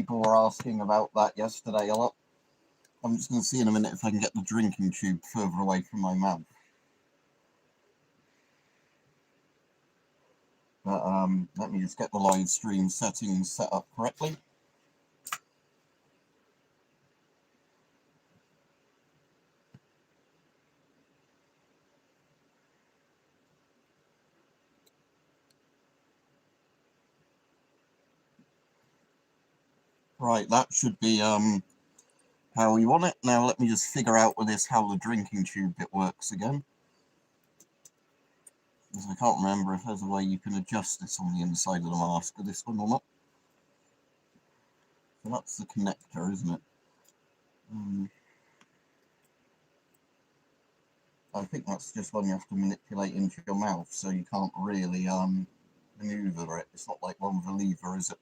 people were asking about that yesterday a lot. I'm just going to see in a minute if I can get the drinking tube further away from my mouth. But let me just get the live stream settings set up correctly. Right, that should be how we want it. Now let me just figure out with this how the drinking tube bit works again. Because I can't remember if there's a way you can adjust this on the inside of the mask of this one or not. So that's the connector, isn't it? I think that's just one you have to manipulate into your mouth, so you can't really maneuver it. It's not like one with a lever, is it?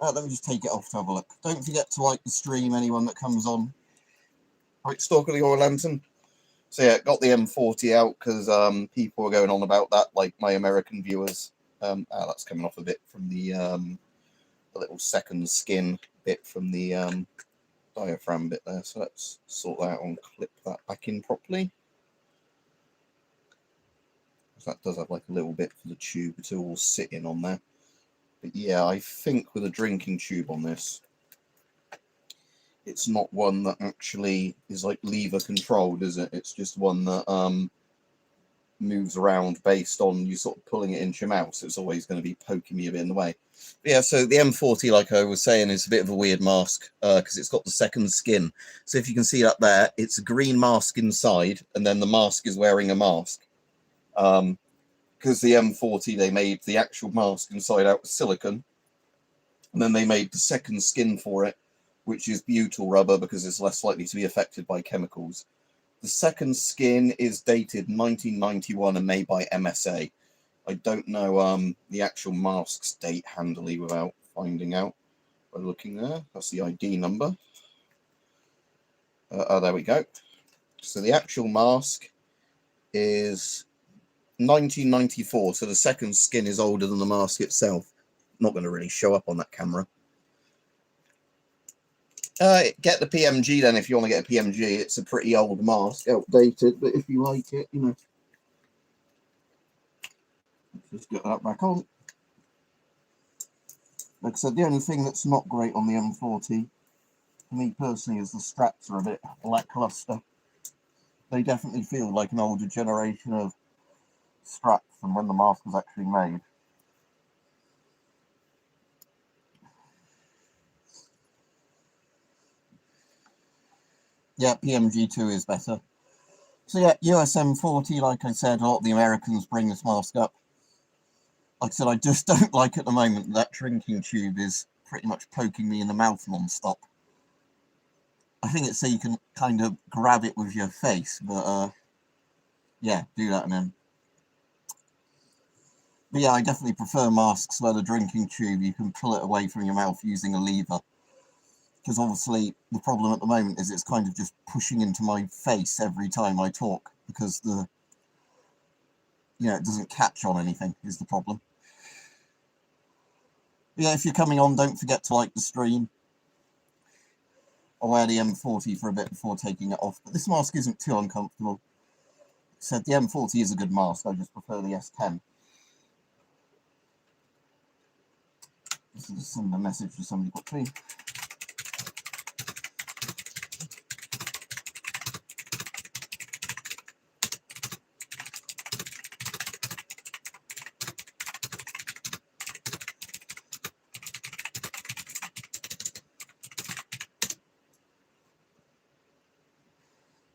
Let me just take it off to have a look. Don't forget to like the stream, anyone that comes on. Right, Stalker the Oil Lantern. So yeah, got the M40 out because people were going on about that, like my American viewers. That's coming off a bit from the little second skin bit from the diaphragm bit there. So let's sort that out and clip that back in properly. So that does have like a little bit for the tube to all sit in on there. But yeah, I think with a drinking tube on this, it's not one that actually is like lever controlled, is it? It's just one that moves around based on you sort of pulling it into your mouth. So it's always going to be poking me a bit in the way. But yeah, so the M40, like I was saying, is a bit of a weird mask because it's got the second skin. So if you can see up there, it's a green mask inside, and then the mask is wearing a mask. Because the M40, they made the actual mask inside out with silicone, and then they made the second skin for it, which is butyl rubber because it's less likely to be affected by chemicals. The second skin is dated 1991 and made by MSA. I don't know the actual mask's date handily without finding out by looking there. That's the ID number. There we go. So the actual mask is 1994, so the second skin is older than the mask itself. Not going to really show up on that camera. Get the PMG then if you want to get a PMG. It's a pretty old mask, outdated, but if you like it, you know. Let's just get that back on. Like I said, the only thing that's not great on the M40, for me personally, is the straps are a bit lackluster. They definitely feel like an older generation of straps than when the mask was actually made. Yeah, PMG2 is better. So yeah, USM40, like I said, a lot of the Americans bring this mask up. Like I said, I just don't like at the moment that drinking tube is pretty much poking me in the mouth non-stop. I think it's so you can kind of grab it with your face, but yeah, do that and then. But yeah, I definitely prefer masks where the drinking tube, you can pull it away from your mouth using a lever. Because obviously the problem at the moment is it's kind of just pushing into my face every time I talk, because it doesn't catch on anything is the problem. But yeah, if you're coming on, don't forget to like the stream. I'll wear the M40 for a bit before taking it off, but this mask isn't too uncomfortable. Said the M40 is a good mask, I just prefer the S10. Just send a message to somebody quickly.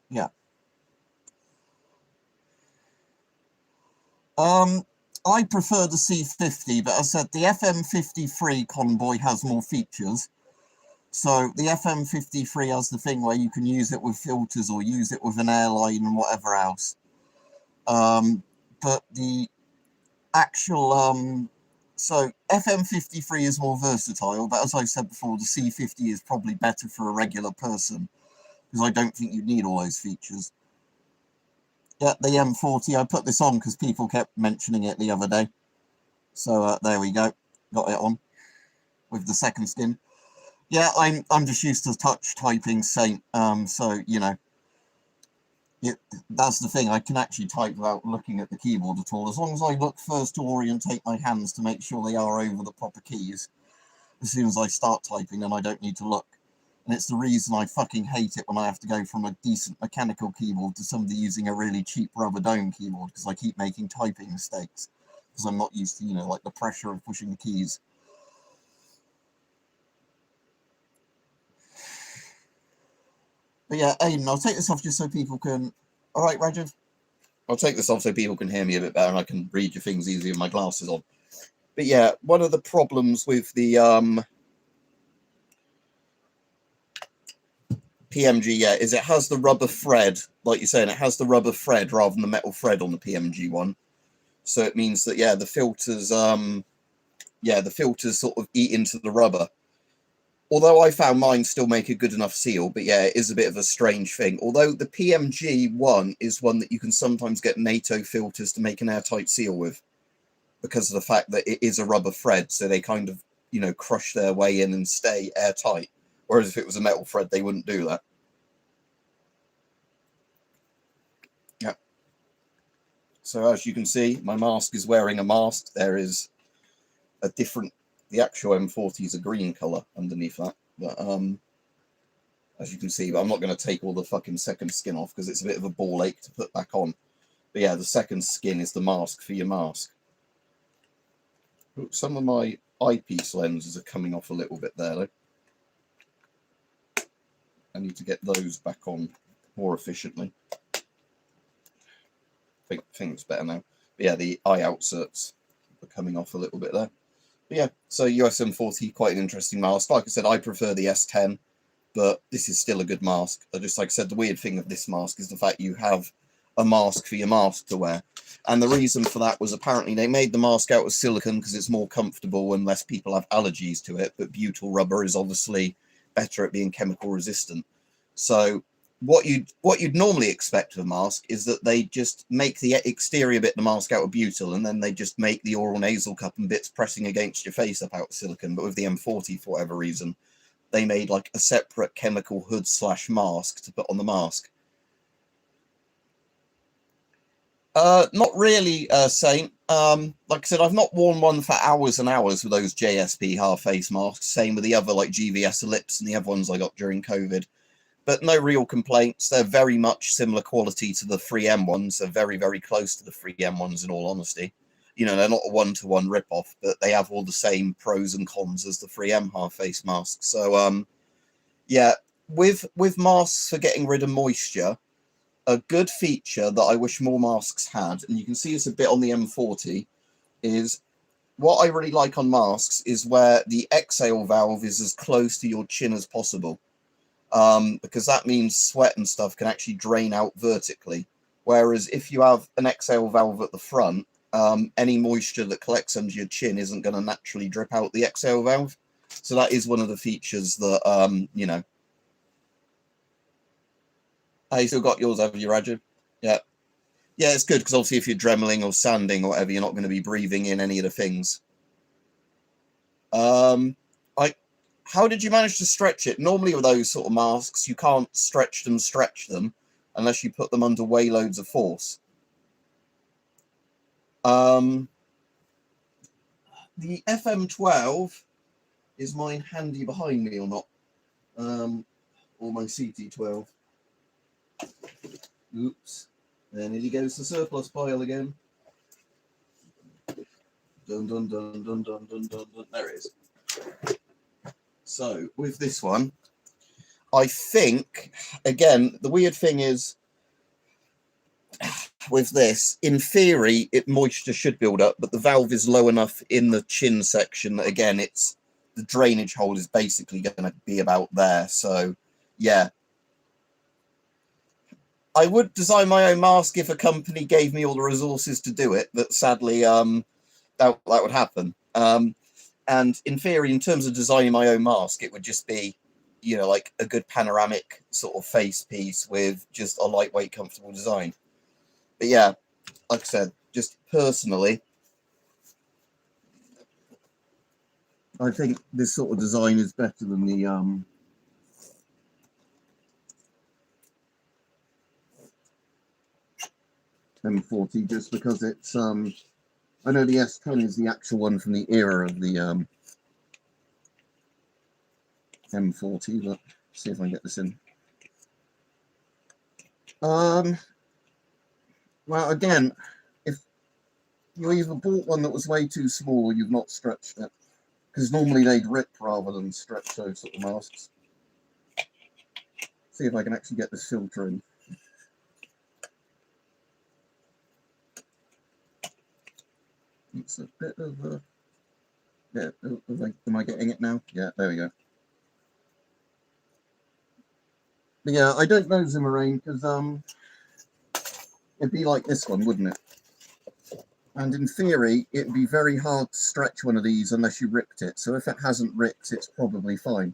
Yeah. I prefer the C50, but as I said, the FM53 convoy has more features. So the FM53 has the thing where you can use it with filters or use it with an airline and whatever else. But the actual, so FM53 is more versatile, but as I said before, the C50 is probably better for a regular person, because I don't think you need all those features. Yeah, the M40, I put this on because people kept mentioning it the other day. So there we go, got it on. with the second skin. Yeah, I'm just used to touch typing, Saint. So you know, that's the thing. I can actually type without looking at the keyboard at all, as long as I look first to orientate my hands to make sure they are over the proper keys. As soon as I start typing, then I don't need to look. And it's the reason I fucking hate it when I have to go from a decent mechanical keyboard to somebody using a really cheap rubber dome keyboard, because I keep making typing mistakes because I'm not used to, you know, like the pressure of pushing the keys. But yeah, Aiden, I'll take this off just so people can... All right, Rajiv? I'll take this off so people can hear me a bit better and I can read your things easier with my glasses on. But yeah, one of the problems with the PMG, yeah, is it has the rubber thread, like you're saying, it has the rubber thread rather than the metal thread on the PMG one. So it means that, yeah, the filters sort of eat into the rubber. Although I found mine still make a good enough seal, but yeah, it is a bit of a strange thing. Although the PMG one is one that you can sometimes get NATO filters to make an airtight seal with, because of the fact that it is a rubber thread, so they kind of, you know, crush their way in and stay airtight. Whereas if it was a metal thread, they wouldn't do that. Yeah. So as you can see, my mask is wearing a mask. There is a different... The actual M40 is a green colour underneath that. But as you can see, but I'm not going to take all the fucking second skin off because it's a bit of a ball ache to put back on. But yeah, the second skin is the mask for your mask. Some of my eyepiece lenses are coming off a little bit there, though. I need to get those back on more efficiently. I think it's better now. But yeah, the eye outserts are coming off a little bit there. But yeah, so US M40, quite an interesting mask. Like I said, I prefer the S10, but this is still a good mask. Just like I said, the weird thing of this mask is the fact you have a mask for your mask to wear. And the reason for that was apparently they made the mask out of silicone because it's more comfortable and less people have allergies to it. But butyl rubber is obviously better at being chemical resistant. So what you'd normally expect of a mask is that they just make the exterior bit of the mask out of butyl, and then they just make the oral nasal cup and bits pressing against your face up out of silicone. But with the M40, for whatever reason, they made like a separate chemical hood / mask to put on the mask. Not really, Saint. Like I said, I've not worn one for hours and hours with those JSP half-face masks. Same with the other, like GVS Ellipse and the other ones I got during COVID. But no real complaints. They're very much similar quality to the 3M ones. They're very, very close to the 3M ones, in all honesty. You know, they're not a one-to-one rip-off, but they have all the same pros and cons as the 3M half-face masks. So, yeah, with masks for getting rid of moisture, a good feature that I wish more masks had, and you can see this a bit on the M40, is what I really like on masks is where the exhale valve is as close to your chin as possible. Because that means sweat and stuff can actually drain out vertically. Whereas if you have an exhale valve at the front, any moisture that collects under your chin isn't going to naturally drip out the exhale valve. So that is one of the features that, you know. You still got yours, have you, Raju? Yeah. Yeah, it's good because obviously if you're dremeling or sanding or whatever, you're not going to be breathing in any of the things. How did you manage to stretch it? Normally with those sort of masks, you can't stretch them unless you put them under way loads of force. The FM12, is mine handy behind me or not? Or my CT12? Oops. Then he goes to surplus pile again. Dun dun dun dun dun dun dun dun. There it is. So with this one, I think, again, the weird thing is with this, in theory, moisture should build up, but the valve is low enough in the chin section that, again, the drainage hole is basically going to be about there. So, yeah. I would design my own mask if a company gave me all the resources to do it, but sadly, that would happen. And in theory, in terms of designing my own mask, it would just be, you know, like a good panoramic sort of face piece with just a lightweight, comfortable design. But yeah, like I said, just personally, I think this sort of design is better than the M40, just because it's I know the S10 is the actual one from the era of the M40, but see if I can get this in. Well, again, if you either bought one that was way too small or you've not stretched it, because normally they'd rip rather than stretch those sort of masks. See if I can actually get this filter in. It's a bit of a... Yeah, am I getting it now? Yeah, there we go. But yeah, I don't know Zimmerane because it'd be like this one, wouldn't it? And in theory, it'd be very hard to stretch one of these unless you ripped it. So if it hasn't ripped, it's probably fine.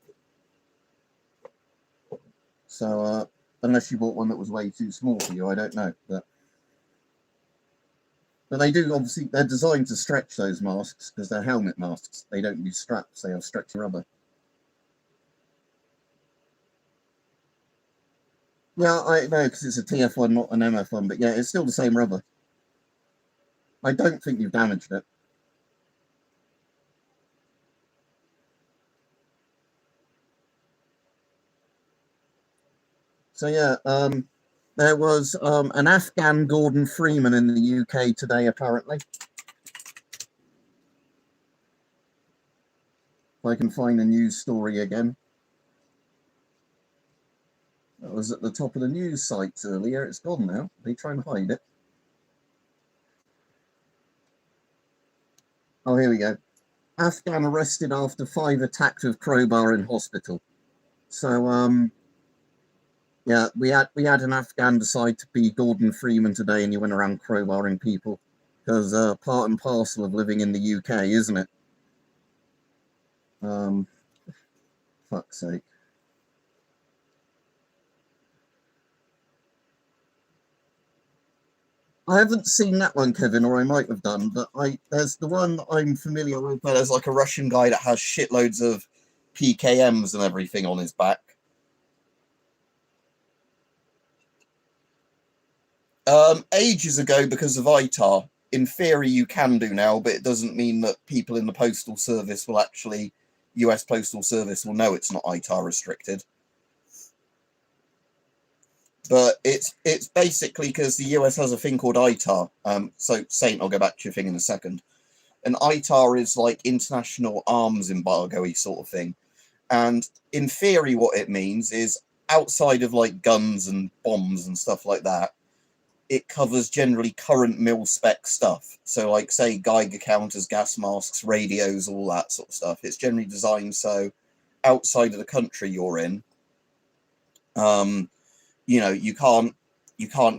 So unless you bought one that was way too small for you, I don't know. But they do, obviously, they're designed to stretch those masks because they're helmet masks. They don't use straps, they have stretchy rubber. Yeah, I know, because it's a TF1, not an MF1, but yeah, it's still the same rubber. I don't think you've damaged it. So yeah, there was an Afghan Gordon Freeman in the UK today, apparently. If I can find the news story again. That was at the top of the news sites earlier. It's gone now. They try and hide it. Oh, here we go. Afghan arrested after 5 attacked with crowbar in hospital. So, yeah, we had an Afghan decide to be Gordon Freeman today, and he went around crowbarring people because part and parcel of living in the UK, isn't it? Fuck's sake. I haven't seen that one, Kevin, or I might have done, but there's the one I'm familiar with. There's like a Russian guy that has shitloads of PKMs and everything on his back. Ages ago, because of ITAR. In theory, you can do now, but it doesn't mean that people in the Postal Service will actually, US Postal Service will know it's not ITAR restricted. But it's basically because the US has a thing called ITAR. So, Saint, I'll go back to your thing in a second. And ITAR is like international arms embargo-y sort of thing. And in theory, what it means is outside of like guns and bombs and stuff like that, it covers generally current mil-spec stuff. So like, say, Geiger counters, gas masks, radios, all that sort of stuff. It's generally designed so outside of the country you're in, you know, you can't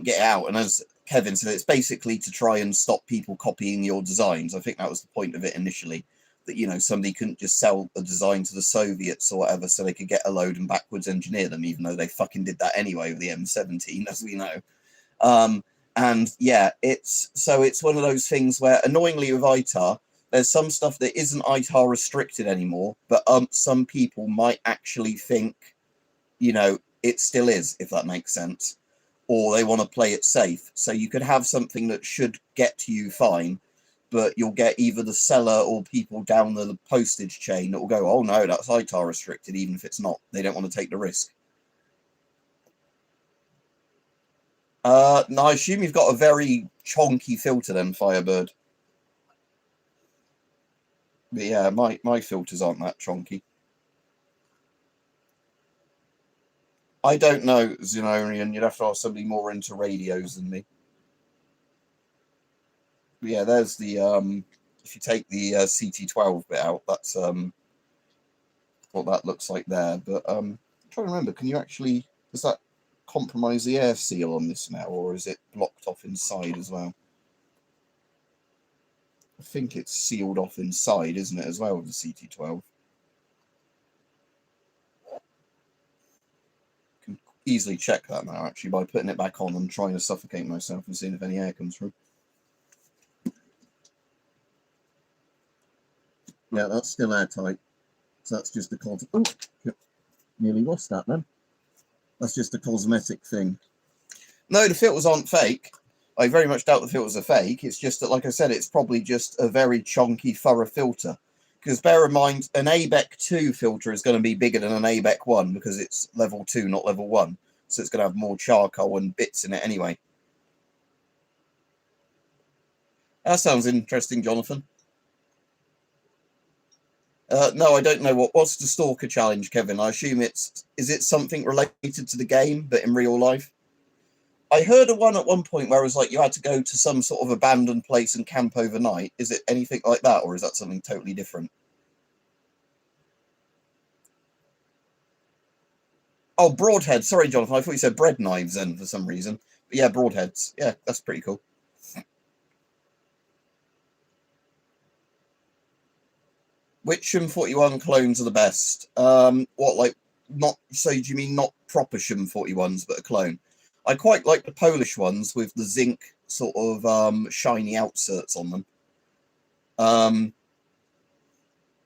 get out. And as Kevin said, it's basically to try and stop people copying your designs. I think that was the point of it initially, that, you know, somebody couldn't just sell a design to the Soviets or whatever so they could get a load and backwards engineer them, even though they fucking did that anyway with the M17, as we know. And yeah, it's one of those things where, annoyingly with ITAR, there's some stuff that isn't ITAR restricted anymore, but some people might actually think, you know, it still is, if that makes sense, or they want to play it safe. So you could have something that should get to you fine, but you'll get either the seller or people down the postage chain that will go, oh no, that's ITAR restricted, even if it's not. They don't want to take the risk. No, I assume you've got a very chonky filter then, Firebird. But yeah, my filters aren't that chonky. I don't know, Xenorian. You'd have to ask somebody more into radios than me. But yeah, there's the if you take the CT12 bit out, that's what that looks like there. But I'm trying to remember, can you actually, does that compromise the air seal on this now, or is it blocked off inside as well? I think it's sealed off inside, isn't it, as well, with the CT12? Can easily check that now, actually, by putting it back on and trying to suffocate myself and seeing if any air comes through. Yeah, that's still airtight. So that's just a oh, nearly lost that then. That's just a cosmetic thing. No, the filters aren't fake. I very much doubt the filters are fake. It's just that, like I said, it's probably just a very chunky, thorough filter. Because bear in mind, an ABEC 2 filter is going to be bigger than an ABEC 1 because it's level 2, not level 1. So it's going to have more charcoal and bits in it anyway. That sounds interesting, Jonathan. No, I don't know. What's the Stalker challenge, Kevin? I assume is it something related to the game, but in real life? I heard of one at one point where it was like you had to go to some sort of abandoned place and camp overnight. Is it anything like that, or is that something totally different? Oh, broadhead. Sorry, Jonathan. I thought you said bread knives then for some reason. But yeah, broadheads. Yeah, that's pretty cool. Which Shim-41 clones are the best? What, like, not, so do you mean not proper Shim-41s, but a clone? I quite like the Polish ones with the zinc sort of shiny outserts on them.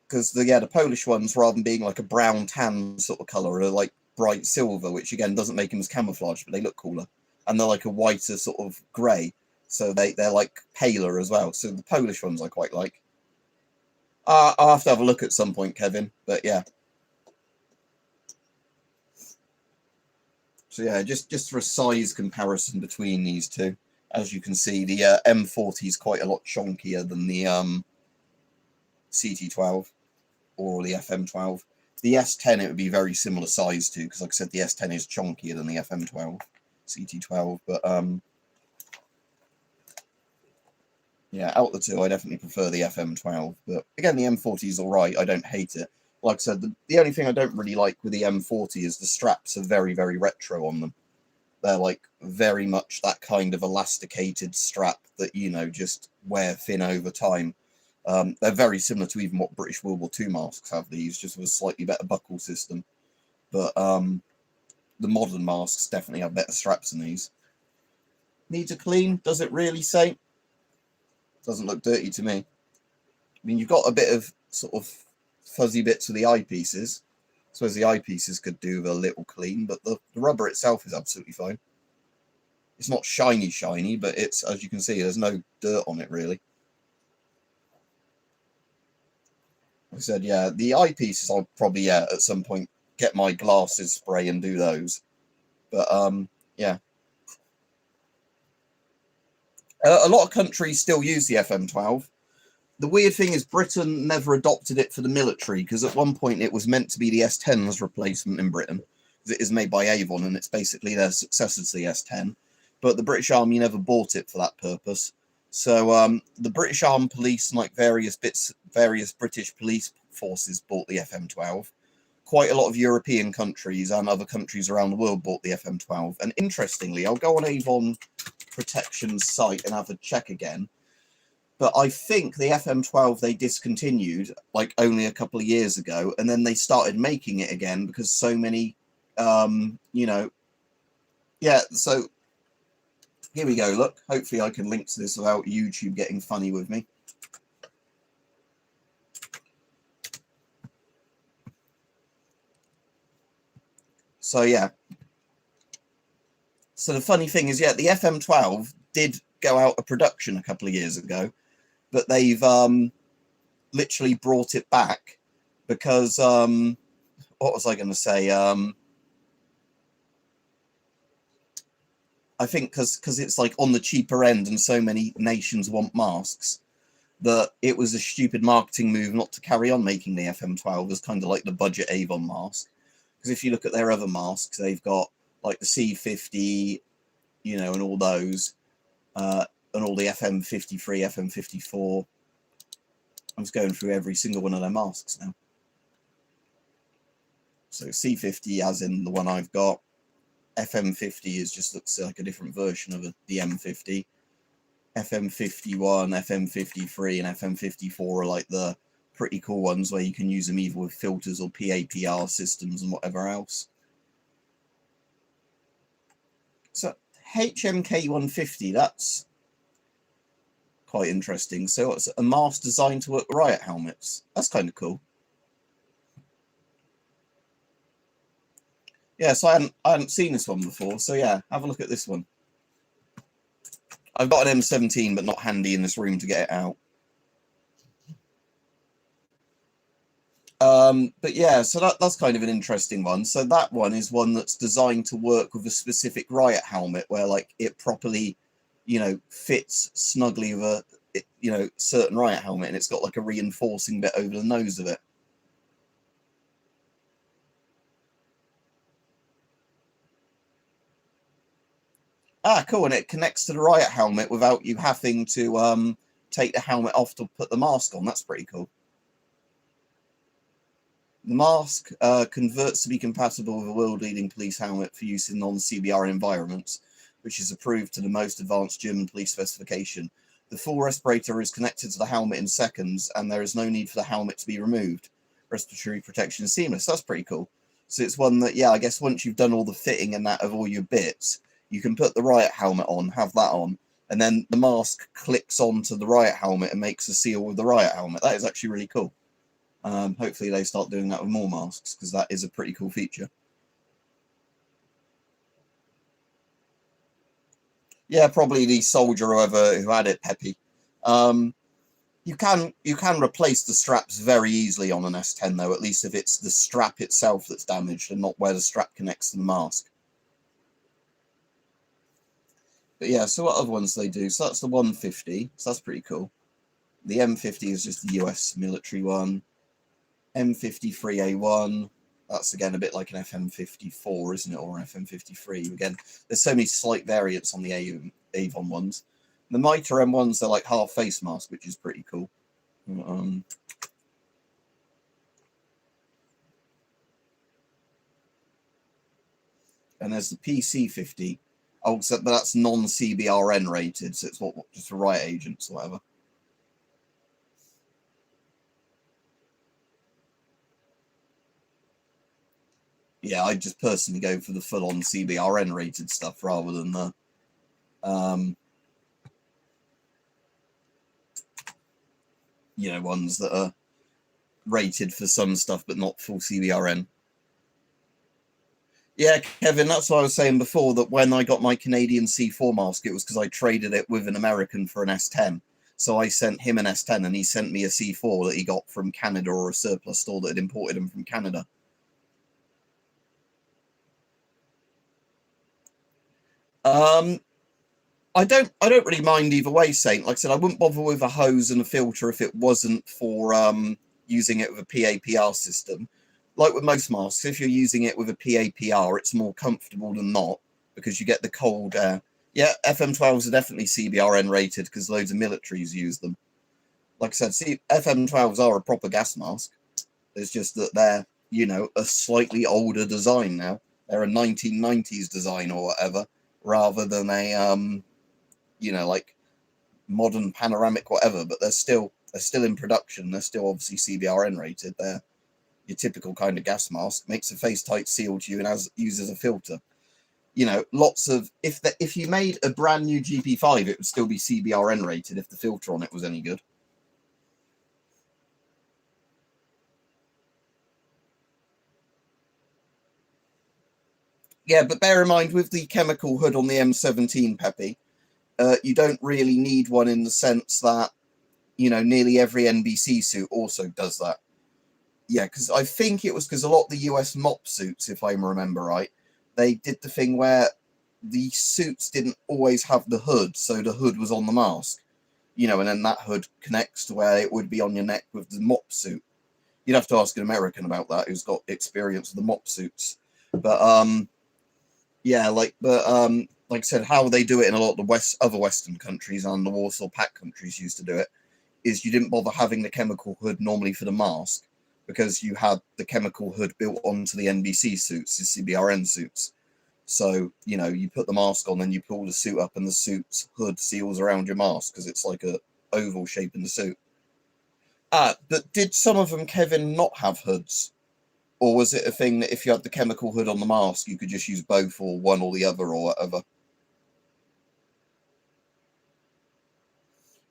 Because the Polish ones, rather than being like a brown tan sort of colour, are like bright silver, which again doesn't make them as camouflage, but they look cooler. And they're like a whiter sort of grey, so they're like paler as well. So the Polish ones I quite like. I'll have to have a look at some point, Kevin, but yeah. So yeah, just for a size comparison between these two, as you can see, the M40 is quite a lot chunkier than the CT12 or the FM12. The S10 it would be very similar size to, because like I said, the S10 is chunkier than the FM12, CT12. But yeah, out of the two, I definitely prefer the FM12. But again, the M40 is all right. I don't hate it. Like I said, the only thing I don't really like with the M40 is the straps are very, very retro on them. They're like very much that kind of elasticated strap that, you know, just wear thin over time. They're very similar to even what British World War II masks have these, just with a slightly better buckle system. But the modern masks definitely have better straps than these. Needs a clean, does it really say? Doesn't look dirty to me. I mean, you've got a bit of sort of fuzzy bits of the eyepieces. I suppose the eyepieces could do with a little clean, but the rubber itself is absolutely fine. It's not shiny, but it's, as you can see, there's no dirt on it really. Like I said, yeah, the eyepieces I'll probably, at some point get my glasses spray and do those. But, yeah. A lot of countries still use the FM12. The weird thing is Britain never adopted it for the military, because at one point it was meant to be the S10's replacement in Britain. It is made by Avon, and it's basically their successor to the S10. But the British Army never bought it for that purpose. So the British Armed Police and like various British police forces bought the FM12. Quite a lot of European countries and other countries around the world bought the FM12. And interestingly, I'll go on Avon Protection's site and have a check again. But I think the FM12 they discontinued like only a couple of years ago, and then they started making it again because so many, you know, yeah. So here we go. Look, hopefully I can link to this without YouTube getting funny with me. So yeah. So the funny thing is, yeah, the FM12 did go out of production a couple of years ago, but they've literally brought it back because what was I going to say? I think because it's like on the cheaper end and so many nations want masks, that it was a stupid marketing move not to carry on making the FM12 as kind of like the budget Avon mask. Because if you look at their other masks, they've got like the C50, you know, and all those, and all the FM53, FM54. I'm just going through every single one of their masks now. So C50 as in the one I've got. FM50 is just looks like a different version of the M50. FM51, FM53 and FM54 are like the pretty cool ones where you can use them either with filters or PAPR systems and whatever else. So HMK150, that's quite interesting. So it's a mask designed to work riot helmets. That's kind of cool. Yeah, so I hadn't seen this one before. So yeah, have a look at this one. I've got an M17, but not handy in this room to get it out. But yeah, so that's kind of an interesting one. So that one is one that's designed to work with a specific riot helmet, where like it properly, fits snugly with a certain riot helmet, and it's got like a reinforcing bit over the nose of it. Ah, cool, and it connects to the riot helmet without you having to take the helmet off to put the mask on. That's pretty cool. The mask converts to be compatible with a world-leading police helmet for use in non-CBR environments, which is approved to the most advanced German police specification. The full respirator is connected to the helmet in seconds, and there is no need for the helmet to be removed. Respiratory protection is seamless. That's pretty cool. So it's one that, yeah, I guess once you've done all the fitting and that of all your bits, you can put the riot helmet on, have that on, and then the mask clicks onto the riot helmet and makes a seal with the riot helmet. That is actually really cool. Hopefully they start doing that with more masks, because that is a pretty cool feature. Yeah, probably the soldier or whoever who had it, Peppy. You can replace the straps very easily on an S10 though, at least if it's the strap itself that's damaged and not where the strap connects to the mask. But yeah, so what other ones do they do? So that's the 150, so that's pretty cool. The M50 is just the US military one. M53A1, that's again a bit like an FM54, isn't it, or an FM53. Again, there's so many slight variants on the Avon ones. The Mitre M1s, they're like half face mask, which is pretty cool. And there's the PC50. Oh, but that's non-CBRN rated, so it's just for riot agents or whatever. Yeah, I'd just personally go for the full-on CBRN rated stuff rather than the ones that are rated for some stuff but not full CBRN. Yeah, Kevin, that's what I was saying before, that when I got my Canadian C4 mask, it was because I traded it with an American for an S10. So I sent him an S10 and he sent me a C4 that he got from Canada, or a surplus store that had imported him from Canada. I don't really mind either way, Saint. Like I said, I wouldn't bother with a hose and a filter if it wasn't for using it with a PAPR system. Like with most masks, if you're using it with a PAPR, it's more comfortable than not, because you get the cold air. Yeah, FM12s are definitely CBRN rated because loads of militaries use them. Like I said, FM12s are a proper gas mask. It's just that they're, a slightly older design now. They're a 1990s design or whatever, rather than a, like modern panoramic whatever. But they're still in production. They're still obviously CBRN rated. They're your typical kind of gas mask, makes a face tight seal to you and uses a filter. Lots of, if you made a brand new GP5, it would still be CBRN rated if the filter on it was any good. Yeah, but bear in mind, with the chemical hood on the M17, Peppy, you don't really need one, in the sense that, nearly every NBC suit also does that. Yeah, because I think it was because a lot of the US MOP suits, if I remember right, they did the thing where the suits didn't always have the hood, so the hood was on the mask, and then that hood connects to where it would be on your neck with the MOP suit. You'd have to ask an American about that who's got experience with the MOP suits. But yeah, like I said, how they do it in a lot of the other Western countries and the Warsaw Pact countries used to do it, is you didn't bother having the chemical hood normally for the mask, because you had the chemical hood built onto the NBC suits, the CBRN suits. So, you put the mask on, then you pull the suit up, and the suit's hood seals around your mask, because it's like a oval shape in the suit. But did some of them, Kevin, not have hoods? Or was it a thing that if you had the chemical hood on the mask, you could just use both, or one or the other, or whatever?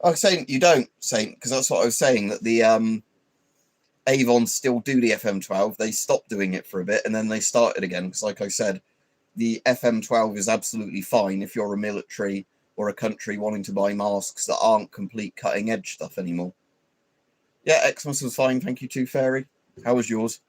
I'm saying you don't, Saint, because that's what I was saying, that the Avons still do the FM12. They stopped doing it for a bit, and then they started again, because like I said, the FM12 is absolutely fine if you're a military or a country wanting to buy masks that aren't complete cutting-edge stuff anymore. Yeah, Xmas was fine, thank you too, Fairy. How was yours?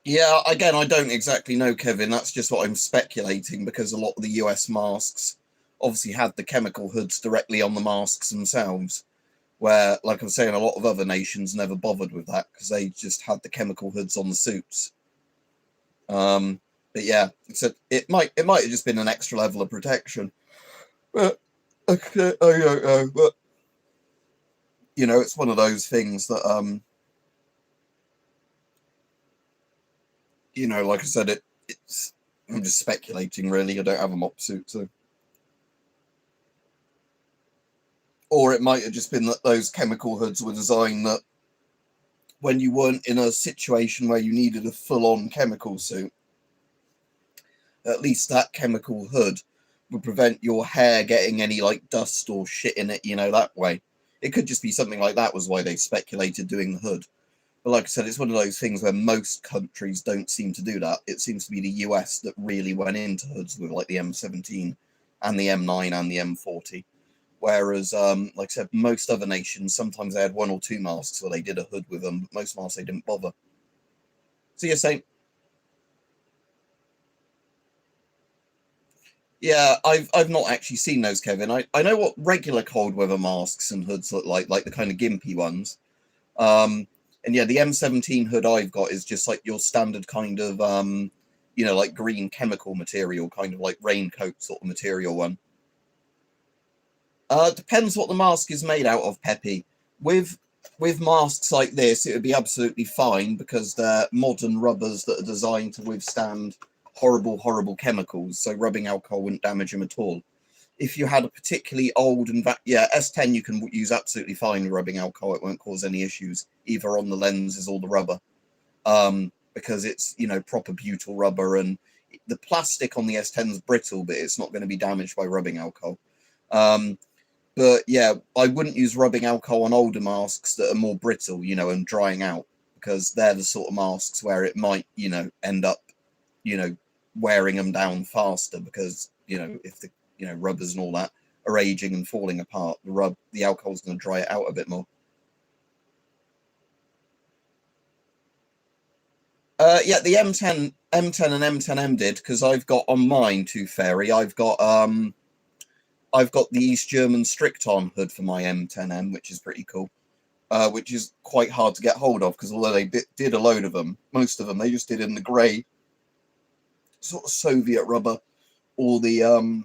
Yeah, again, I don't exactly know, Kevin. That's just what I'm speculating, because a lot of the US masks obviously had the chemical hoods directly on the masks themselves, where, like I was saying, a lot of other nations never bothered with that because they just had the chemical hoods on the suits. But yeah, so it might have just been an extra level of protection. But okay, I don't know. But you know, it's one of those things that you know, like I said, it's I'm just speculating really. I don't have a mop suit, so. Or it might have just been that those chemical hoods were designed that when you weren't in a situation where you needed a full-on chemical suit, at least that chemical hood would prevent your hair getting any like dust or shit in it, you know, that way. It could just be something like that was why they speculated doing the hood. But like I said, it's one of those things where most countries don't seem to do that. It seems to be the US that really went into hoods with like the M17 and the M9 and the M40. Whereas, like I said, most other nations, sometimes they had one or two masks where they did a hood with them, but most masks they didn't bother. So you're saying, yeah, I've not actually seen those, Kevin. I know what regular cold weather masks and hoods look like the kind of gimpy ones. And yeah, the M17 hood I've got is just like your standard kind of, you know, like green chemical material, kind of like raincoat sort of material one. Depends what the mask is made out of, Peppy. With masks like this, it would be absolutely fine because they're modern rubbers that are designed to withstand horrible, horrible chemicals. So rubbing alcohol wouldn't damage them at all. If you had a particularly old and yeah, S10 you can use absolutely fine rubbing alcohol. It won't cause any issues either on the lenses or the rubber, because it's, you know, proper butyl rubber, and the plastic on the S10 is brittle, but it's not going to be damaged by rubbing alcohol. But yeah, I wouldn't use rubbing alcohol on older masks that are more brittle, you know, and drying out, because they're the sort of masks where it might, you know, end up, you know, wearing them down faster, because, you know, if the, you know, rubbers and all that are aging and falling apart, the alcohol's going to dry it out a bit more. Yeah, the M10 and M10M did, because I've got on mine, too, Fairy, I've got the East German Strict-On hood for my M10M, which is pretty cool. Which is quite hard to get hold of, because although they did a load of them, most of them they just did in the grey sort of Soviet rubber, or the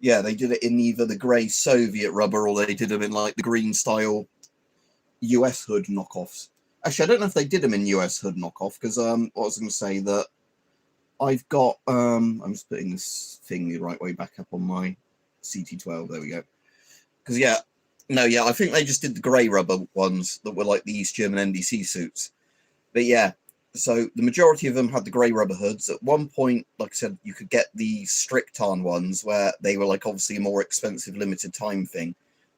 yeah, they did it in either the grey Soviet rubber, or they did them in like the green style US hood knockoffs. Actually, I don't know if they did them in US hood knockoff, because what I was going to say that I've got I'm just putting this thing the right way back up on my CT12. There we go. Because yeah, no, yeah, I think they just did the grey rubber ones that were like the East German NDC suits. But yeah, so the majority of them had the grey rubber hoods. At one point, like I said, you could get the Strict-On ones where they were like obviously a more expensive limited time thing,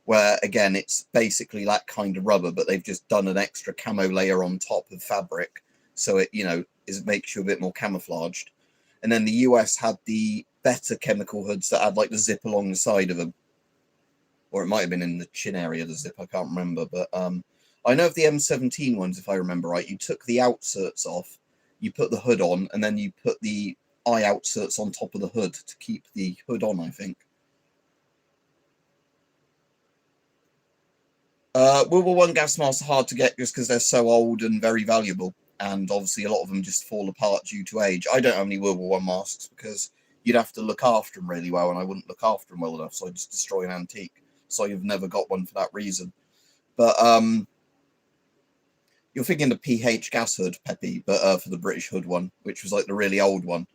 where again it's basically that kind of rubber, but they've just done an extra camo layer on top of fabric, so it, you know, makes you a bit more camouflaged. And then the US had the better chemical hoods that had like the zip along the side of them, or it might have been in the chin area, the zip, I can't remember. But I know of the M17 ones, if I remember right, you took the outserts off, you put the hood on, and then you put the eye outserts on top of the hood to keep the hood on, I think. World War One gas masks are hard to get just because they're so old and very valuable, and obviously a lot of them just fall apart due to age. I don't have any World War One masks because you'd have to look after them really well, and I wouldn't look after them well enough, so I just destroy an antique. So I've never got one for that reason. But you're thinking the PH gas hood, Peppy, but for the British hood one, which was like the really old one,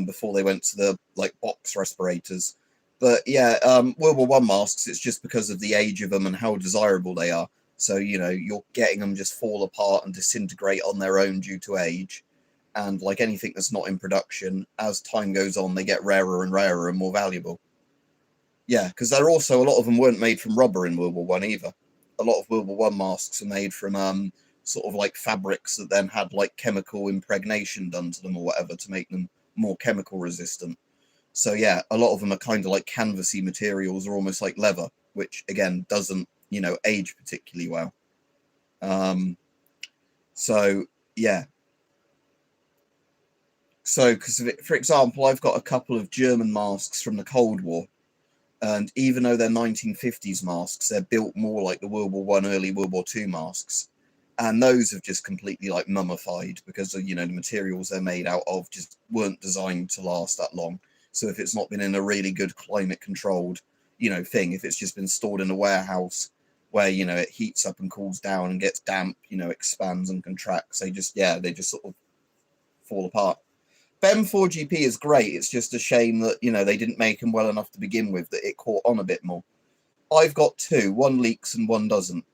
before they went to the like box respirators. But yeah, World War One masks, it's just because of the age of them and how desirable they are. So, you know, you're getting them just fall apart and disintegrate on their own due to age. And like anything that's not in production, as time goes on, they get rarer and rarer and more valuable. Yeah, because they're also, a lot of them weren't made from rubber in World War One either. A lot of World War One masks are made from sort of like fabrics that then had like chemical impregnation done to them or whatever to make them more chemical resistant. So yeah, a lot of them are kind of like canvasy materials or almost like leather, which again doesn't, you know, age particularly well. So yeah. So, because for example, I've got a couple of German masks from the Cold War, and even though they're 1950s masks, they're built more like the World War One, early World War Two masks, and those have just completely like mummified because of, you know, the materials they're made out of just weren't designed to last that long. So if it's not been in a really good climate controlled, you know, thing, if it's just been stored in a warehouse where, you know, it heats up and cools down and gets damp, you know, expands and contracts, they just sort of fall apart. BEM 4GP is great. It's just a shame that, you know, they didn't make them well enough to begin with, that it caught on a bit more. I've got two. One leaks and one doesn't.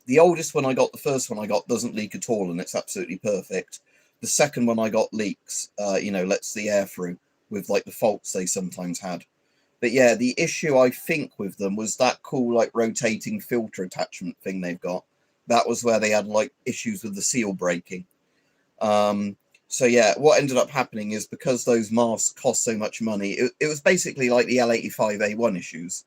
The oldest one I got, the first one I got, doesn't leak at all, and it's absolutely perfect. The second one I got leaks, you know, lets the air through with like the faults they sometimes had. But yeah, the issue I think with them was that cool like rotating filter attachment thing they've got. That was where they had like issues with the seal breaking. So yeah, what ended up happening is because those masks cost so much money, it was basically like the L85A1 issues,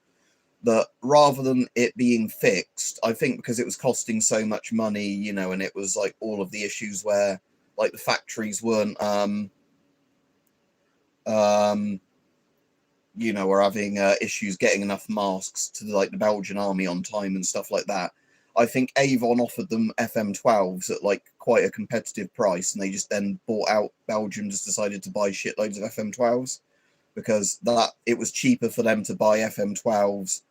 that rather than it being fixed, I think because it was costing so much money, you know, and it was like all of the issues where like the factories weren't, you know, were having issues getting enough masks to like the Belgian army on time and stuff like that. I think Avon offered them FM12s at like quite a competitive price, and they just then bought out Belgium, just decided to buy shitloads of FM12s because that it was cheaper for them to buy FM12s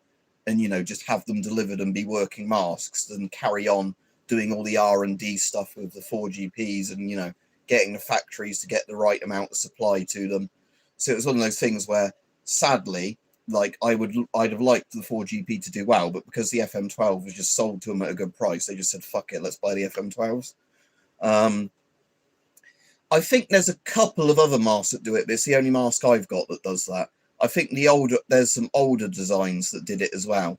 and, you know, just have them delivered and be working masks than carry on doing all the R&D stuff with the 4GPs and, you know, getting the factories to get the right amount of supply to them. So it was one of those things where, sadly, like I'd have liked the 4GP to do well, but because the FM12 was just sold to them at a good price, they just said, fuck it, let's buy the FM12s. I think there's a couple of other masks that do it, but it's the only mask I've got that does that. I think there's some older designs that did it as well.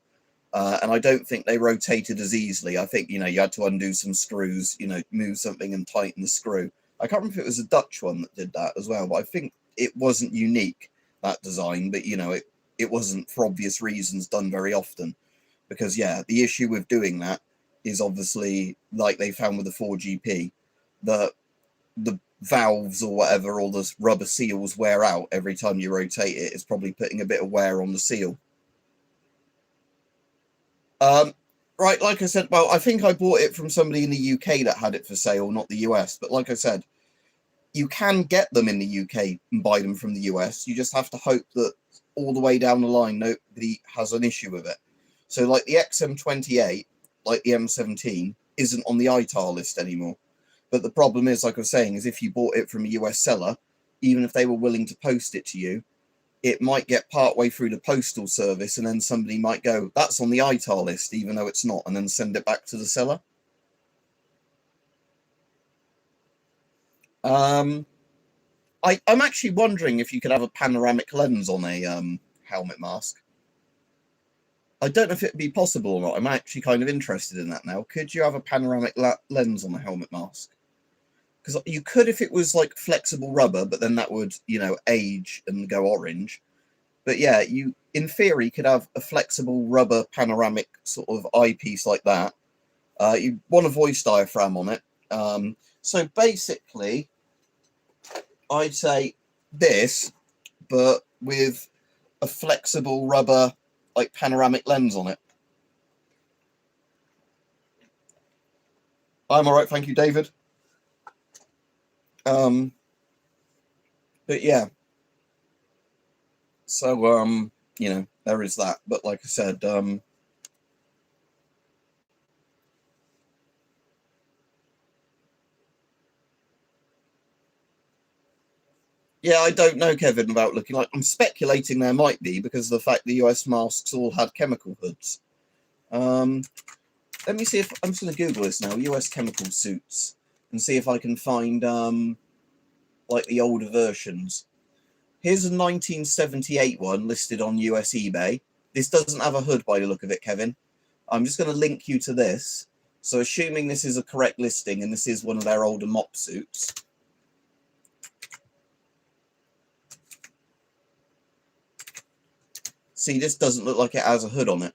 And I don't think they rotated as easily. I think, you know, you had to undo some screws, you know, move something and tighten the screw. I can't remember if it was a Dutch one that did that as well, but I think it wasn't unique, that design, but, you know, it wasn't, for obvious reasons, done very often. Because, yeah, the issue with doing that is obviously, like they found with the 4GP, that the valves or whatever, or the rubber seals wear out every time you rotate it. It's probably putting a bit of wear on the seal. Right, like I said, well, I think I bought it from somebody in the UK that had it for sale, not the US. But like I said, you can get them in the UK and buy them from the US. You just have to hope that all the way down the line nobody has an issue with it. So like the XM28, like the M17, isn't on the ITAR list anymore. But the problem is, like I was saying, is if you bought it from a US seller, even if they were willing to post it to you, it might get partway through the postal service and then somebody might go, that's on the ITAR list, even though it's not, and then send it back to the seller. I'm actually wondering if you could have a panoramic lens on a helmet mask. I don't know if it'd be possible or not. I'm actually kind of interested in that now. Could you have a panoramic lens on a helmet mask? Because you could if it was like flexible rubber, but then that would, you know, age and go orange. But yeah, you in theory could have a flexible rubber panoramic sort of eyepiece like that. You want a voice diaphragm on it. So basically, I'd say this, but with a flexible rubber like panoramic lens on it. I'm all right, thank you, David. But yeah, so you know, there is that. But like I said, Yeah, I don't know, Kevin, about looking like. I'm speculating there might be because of the fact the US masks all had chemical hoods. Let me see if I'm just going to Google this now. US chemical suits and see if I can find like the older versions. Here's a 1978 one listed on US eBay. This doesn't have a hood by the look of it, Kevin. I'm just going to link you to this. So assuming this is a correct listing and this is one of their older mop suits. See, this doesn't look like it has a hood on it.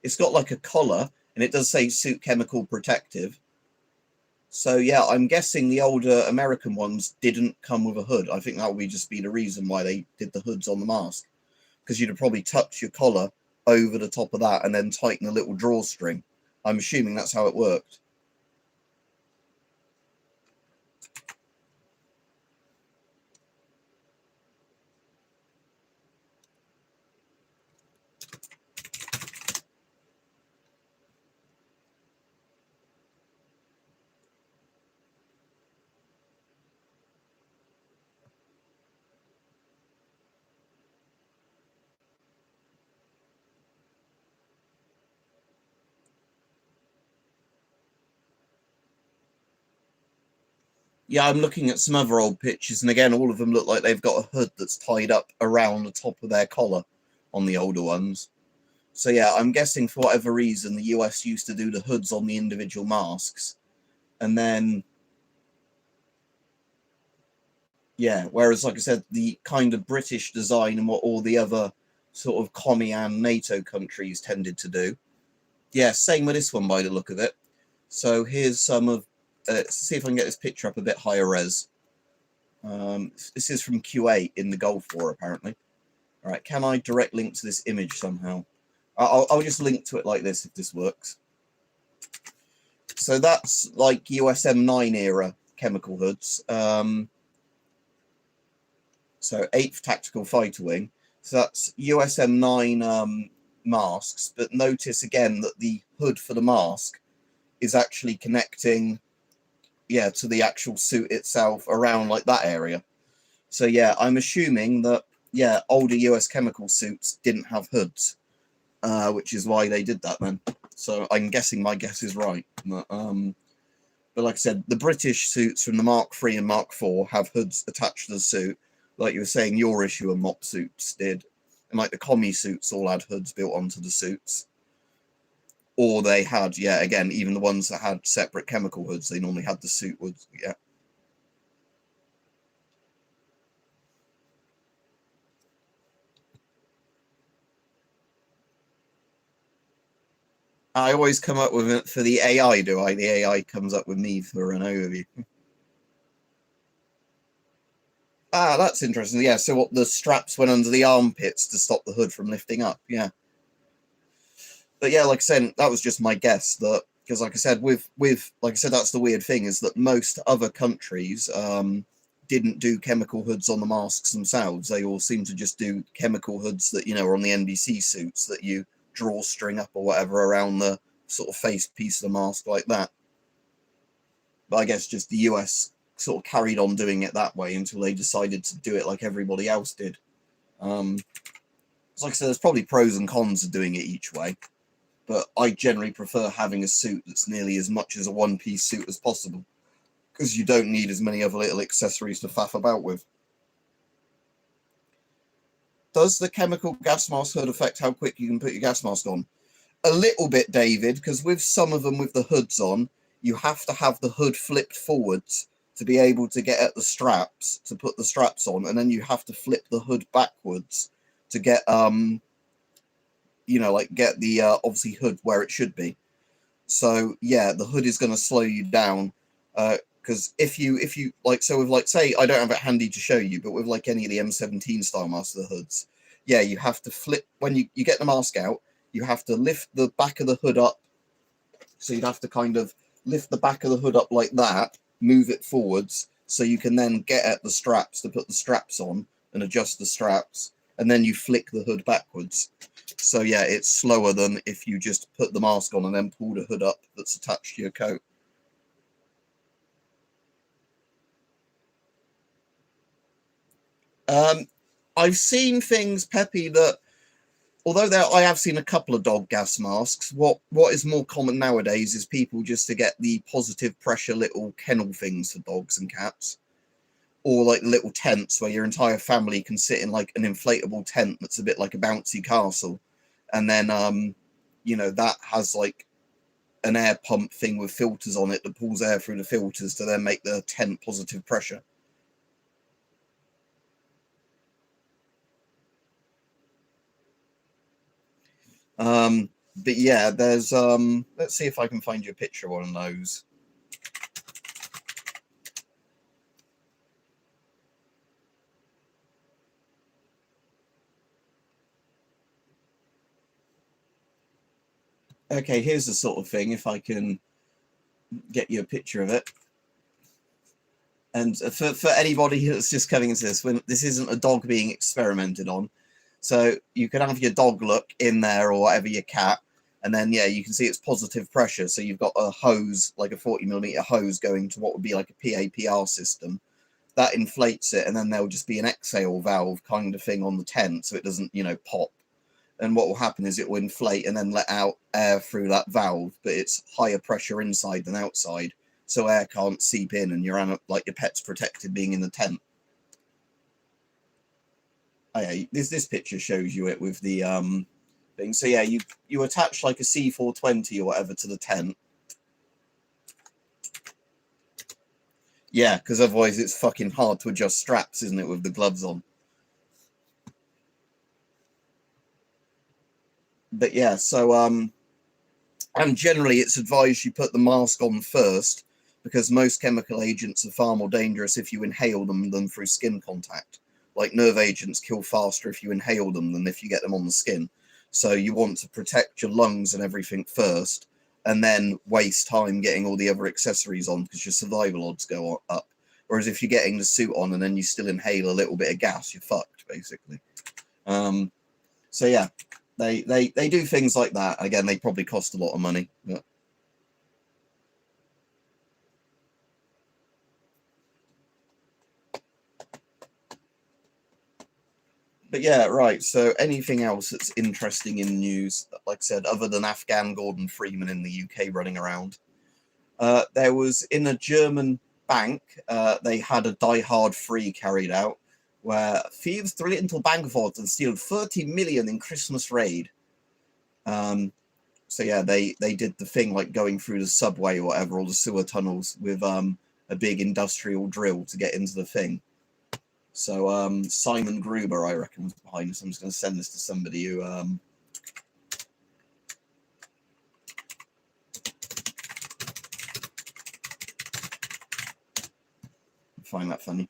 It's got like a collar and it does say suit chemical protective. So yeah, I'm guessing the older American ones didn't come with a hood. I think that would just be the reason why they did the hoods on the mask. Because you'd have probably tucked your collar over the top of that and then tighten a little drawstring. I'm assuming that's how it worked. Yeah, I'm looking at some other old pictures, and again, all of them look like they've got a hood that's tied up around the top of their collar on the older ones. So yeah, I'm guessing for whatever reason, the US used to do the hoods on the individual masks. And then, yeah, whereas, like I said, the kind of British design and what all the other sort of commie and NATO countries tended to do. Yeah, same with this one by the look of it. So here's some of, see if I can get this picture up a bit higher res. This is from Q8 in the Gulf War, apparently. All right, can I direct link to this image somehow? I'll just link to it like this if this works. So that's like USM9 era chemical hoods. So 8th Tactical Fighter Wing. So that's USM9 masks, but notice again that the hood for the mask is actually connecting, yeah, to the actual suit itself around like that area. So yeah, I'm assuming that, yeah, older US chemical suits didn't have hoods, which is why they did that then. So I'm guessing my guess is right. But like I said, the British suits from the Mark III and Mark IV have hoods attached to the suit. Like you were saying, your issue and mop suits did. And like the commie suits all had hoods built onto the suits. Or they had, yeah, again, even the ones that had separate chemical hoods, they normally had the suit hoods, yeah. I always come up with it for the AI, do I? The AI comes up with me for an overview. Ah, that's interesting. Yeah, so what, the straps went under the armpits to stop the hood from lifting up, yeah. But yeah, like I said, that was just my guess, that because like I said, with like I said, that's the weird thing, is that most other countries didn't do chemical hoods on the masks themselves. They all seem to just do chemical hoods that, you know, are on the NBC suits that you drawstring up or whatever around the sort of face piece of the mask like that. But I guess just the US sort of carried on doing it that way until they decided to do it like everybody else did. Like I said, there's probably pros and cons of doing it each way, but I generally prefer having a suit that's nearly as much as a one-piece suit as possible, because you don't need as many other little accessories to faff about with. Does the chemical gas mask hood affect how quick you can put your gas mask on? A little bit, David, because with some of them with the hoods on, you have to have the hood flipped forwards to be able to get at the straps, to put the straps on, and then you have to flip the hood backwards to get, you know, like get the, obviously, hood where it should be. So, yeah, the hood is going to slow you down, because if you, like, so with, like, say, I don't have it handy to show you, but with, like, any of the M17 style master hoods, yeah, you have to flip, when you get the mask out, you have to lift the back of the hood up. So you'd have to kind of lift the back of the hood up like that, move it forwards, so you can then get at the straps to put the straps on and adjust the straps, and then you flick the hood backwards. So yeah, it's slower than if you just put the mask on and then pull the hood up that's attached to your coat. I've seen things, Peppy, that although I have seen a couple of dog gas masks, what is more common nowadays is people just to get the positive pressure little kennel things for dogs and cats, or like little tents where your entire family can sit in like an inflatable tent that's a bit like a bouncy castle, and then you know, that has like an air pump thing with filters on it that pulls air through the filters to then make the tent positive pressure. But yeah, there's let's see if I can find you a picture of one of those. Okay, here's the sort of thing, if I can get you a picture of it. And for anybody that's just coming into this, when this isn't a dog being experimented on, so you can have your dog look in there or whatever, your cat, and then yeah, you can see it's positive pressure. So you've got a hose, like a 40mm hose, going to what would be like a PAPR system that inflates it, and then there'll just be an exhale valve kind of thing on the tent, so it doesn't, you know, pop. And what will happen is it will inflate and then let out air through that valve, but it's higher pressure inside than outside, so air can't seep in, and you're like your pet's protected being in the tent. Oh, yeah, this picture shows you it with the thing. So yeah, you attach like a C420 or whatever to the tent. Yeah, because otherwise it's fucking hard to adjust straps, isn't it, with the gloves on? But yeah, so and generally it's advised you put the mask on first, because most chemical agents are far more dangerous if you inhale them than through skin contact. Like nerve agents kill faster if you inhale them than if you get them on the skin. So you want to protect your lungs and everything first, and then waste time getting all the other accessories on, because your survival odds go up. Whereas if you're getting the suit on and then you still inhale a little bit of gas, you're fucked, basically. So yeah, they do things like that. Again, they probably cost a lot of money. But yeah, right. So anything else that's interesting in news, like I said, other than Afghan Gordon Freeman in the UK running around? There was in a German bank, they had a Die Hard 3 carried out, where thieves drill into bank vaults and steal 30 million in Christmas raid. So yeah, they did the thing like going through the subway or whatever, or the sewer tunnels with a big industrial drill to get into the thing. So Simon Gruber, I reckon, was behind this. I'm just going to send this to somebody who find that funny.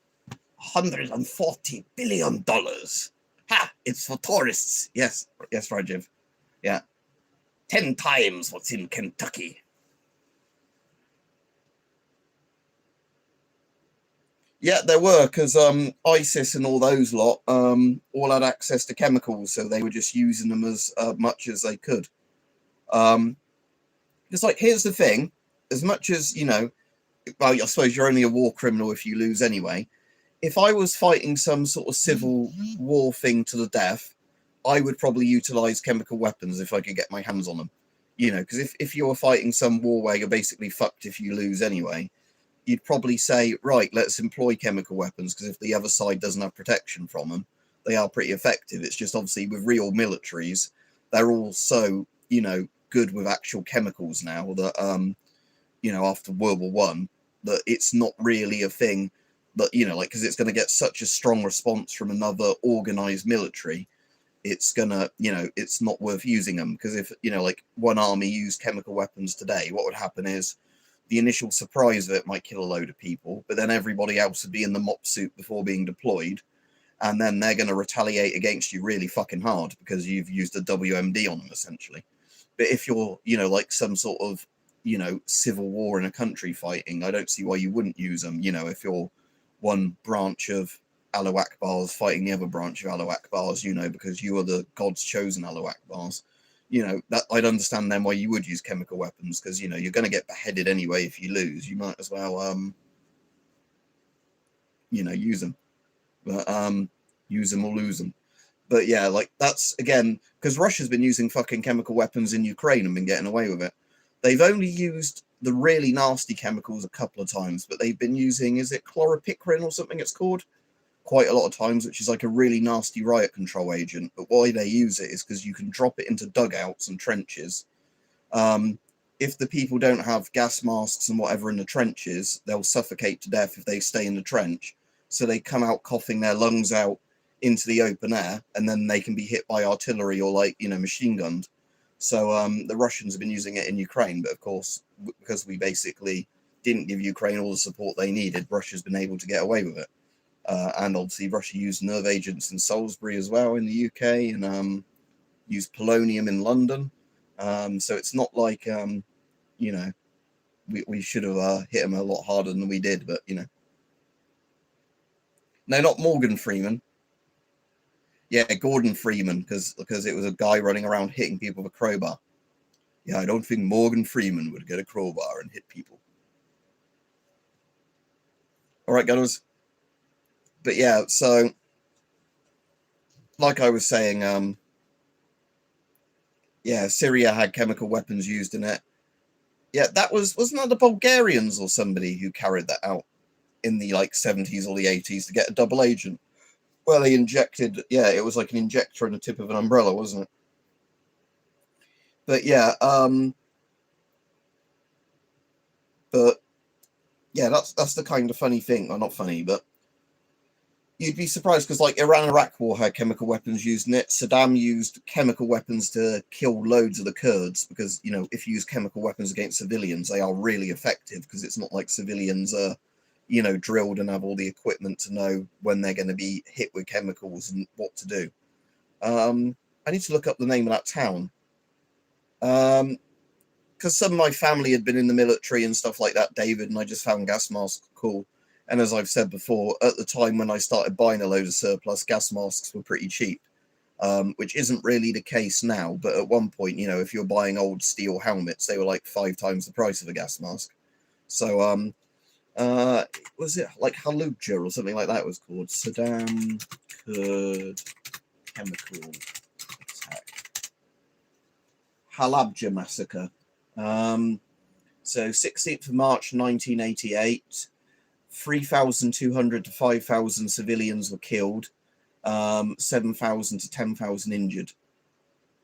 $140 billion. Ha! It's for tourists. Yes, Rajiv. Yeah. 10 times what's in Kentucky. Yeah, there were, because ISIS and all those lot all had access to chemicals, so they were just using them as much as they could. It's like, here's the thing, as much as, you know, well, I suppose you're only a war criminal if you lose anyway. If I was fighting some sort of civil war thing to the death, I would probably utilize chemical weapons if I could get my hands on them. You know, because if you're fighting some war where you're basically fucked if you lose anyway, you'd probably say, right, let's employ chemical weapons, because if the other side doesn't have protection from them, they are pretty effective. It's just obviously with real militaries, they're all so, you know, good with actual chemicals now that, you know, after World War One, that it's not really a thing that, you know, like, because it's going to get such a strong response from another organized military, it's gonna, you know, it's not worth using them. Because if, you know, like one army used chemical weapons today, what would happen is the initial surprise of it might kill a load of people, but then everybody else would be in the mop suit before being deployed, and then they're going to retaliate against you really fucking hard because you've used a WMD on them, essentially. But if you're, you know, like some sort of, you know, civil war in a country fighting, I don't see why you wouldn't use them. You know, if you're one branch of Allah Akbars fighting the other branch of Allah Akbars, you know, because you are the God's chosen Allah Akbars, you know, that I'd understand then why you would use chemical weapons, because, you know, you're going to get beheaded anyway if you lose. You might as well, you know, use them. But Use them or lose them. But yeah, like that's again because Russia's been using fucking chemical weapons in Ukraine and been getting away with it. They've only used the really nasty chemicals a couple of times, but they've been using, is it chloropicrin or something it's called? Quite a lot of times, which is like a really nasty riot control agent. But why they use it is because you can drop it into dugouts and trenches. If the people don't have gas masks and whatever in the trenches, they'll suffocate to death if they stay in the trench. So they come out coughing their lungs out into the open air, and then they can be hit by artillery or like, you know, machine gunned. So the Russians have been using it in Ukraine, but of course, because we basically didn't give Ukraine all the support they needed, Russia's been able to get away with it. And obviously Russia used nerve agents in Salisbury as well in the UK, and used polonium in London. So it's not like, you know, we should have hit them a lot harder than we did, but, you know. No, not Morgan Freeman. Yeah, Gordon Freeman, because it was a guy running around hitting people with a crowbar. Yeah, I don't think Morgan Freeman would get a crowbar and hit people. All right, guys. But yeah, so like I was saying, yeah, Syria had chemical weapons used in it. Yeah, wasn't that the Bulgarians or somebody who carried that out in the like 70s or the 80s to get a double agent? Well, they injected, yeah, it was like an injector on the tip of an umbrella, wasn't it? But yeah, but yeah, that's the kind of funny thing, or not funny, but you'd be surprised because like Iran-Iraq war had chemical weapons used in it. Saddam used chemical weapons to kill loads of the Kurds because, you know, if you use chemical weapons against civilians, they are really effective because it's not like civilians are, you know, drilled and have all the equipment to know when they're going to be hit with chemicals and what to do. I need to look up the name of that town. Because some of my family had been in the military and stuff like that, David, and I just found gas masks cool. And as I've said before, at the time when I started buying a load of surplus, gas masks were pretty cheap, which isn't really the case now. But at one point, you know, if you're buying old steel helmets, they were like 5 times the price of a gas mask. So, was it like Halubja or something like that it was called? Saddam Kurd chemical attack. Halabja massacre. So 16th of March 1988, 3,200 to 5,000 civilians were killed, 7,000 to 10,000 injured.